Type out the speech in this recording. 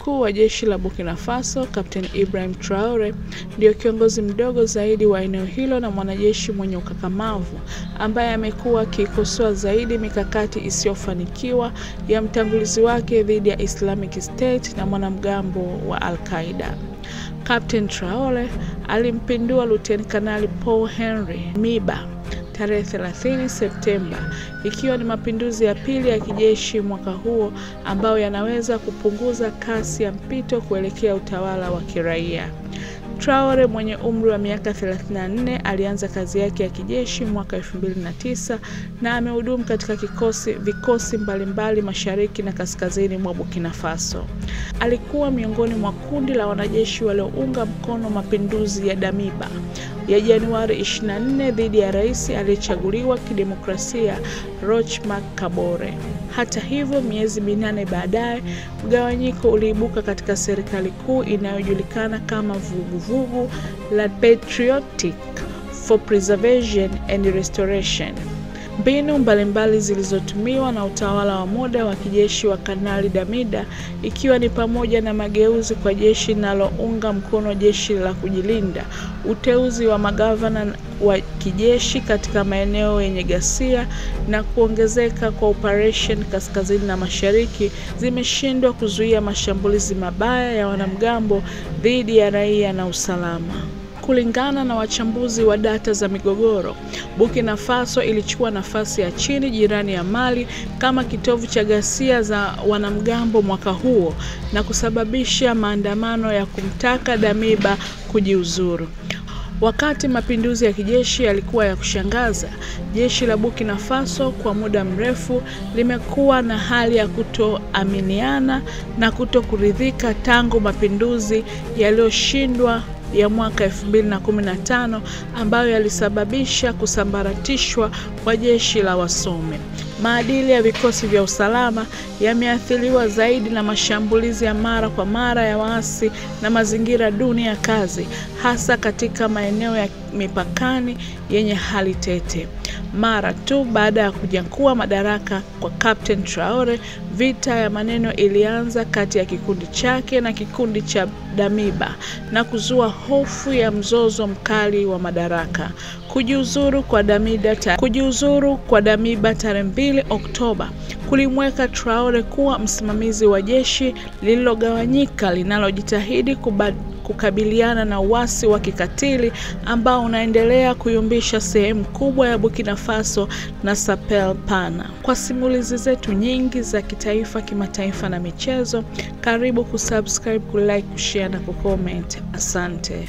mkuu wa jeshi la Burkina Faso, Captain Ibrahim Traore, ndio kiongozi mdogo zaidi wa eneo hilo na mwanajeshi mwenye ukakamavu ambaye amekuwa akikosoa zaidi mikakati isiyofanikiwa ya mtangulizi wake dhidi ya Islamic State na mwanamgambo wa Al-Qaeda. Captain Traore alimpindua Luteni Kanali Paul Henri Miba tarehe 30 Septemba, ikiwa ni mapinduzi ya pili ya kijeshi mwaka huo ambayo yanaweza kupunguza kasi ya mpito kuelekea utawala wa kiraia. Traore mwenye umri wa miaka 34 alianza kazi yake ya kijeshi mwaka 2009 na amehudumu katika vikosi mbalimbali mashariki na kaskazini mwa Burkina Faso. Alikuwa miongoni mwa kundi la wanajeshi waliounga mkono mapinduzi ya Damiba ya Januari 24 dhidi ya rais aliyechaguliwa kidemokrasia Roch Marc Kabore. Hata hivyo, miezi 8 baadaye, mgawanyiko uliibuka katika serikali kuu inayojulikana kama vuguvugu la Patriotic for Preservation and Restoration. Mbinu mbalimbali zilizotumiwa na utawala wa muda wa kijeshi wa Kanali Damiba, ikiwa ni pamoja na mageuzi kwa jeshi linalounga mkono jeshi la kujilinda, uteuzi wa magavana wa kijeshi katika maeneo yenye ghasia na kuongezeka kwa operation kaskazini na mashariki, zimeshindwa kuzuia mashambulizi mabaya ya wanamgambo dhidi ya raia na usalama. Kulingana na wachambuzi wa data za migogoro, Burkina Faso ilichukua nafasi ya chini jirani ya Mali kama kitovu cha ghasia za wanamgambo mwaka huo na kusababisha maandamano ya kumtaka Damiba kujiuzuru. Wakati mapinduzi ya kijeshi yalikuwa ya kushangaza, jeshi la Burkina Faso kwa muda mrefu limekuwa na hali ya kutoaminiana na kutokuridhika tangu mapinduzi yaliyoshindwa ya mwaka 2015 ambayo yalisababisha kusambaratishwa kwa jeshi la wasomi. Maadili ya vikosi vya usalama yameathiriwa zaidi na mashambulizi ya mara kwa mara ya waasi na mazingira duni ya kazi, hasa katika maeneo ya mipakani yenye hali tete. Mara tu baada ya kunyakua madaraka kwa Captain Traore, vita ya maneno ilianza kati ya kikundi chake na kikundi cha Damiba na kuzua hofu ya mzozo mkali wa madaraka. Kujiuzuru kwa Damiba tarehe 2 Oktoba kulimweka Traore kuwa msimamizi wa jeshi lililogawanyika linalojitahidi kukabiliana na uasi wa kikatili ambao unaendelea kuyumbisha sehemu kubwa ya Burkina Faso na Sahel pana. Kwa simulizi zetu nyingi za kitaifa, kimataifa na michezo, karibu kusubscribe, kulike, kushare na kucomment. Asante.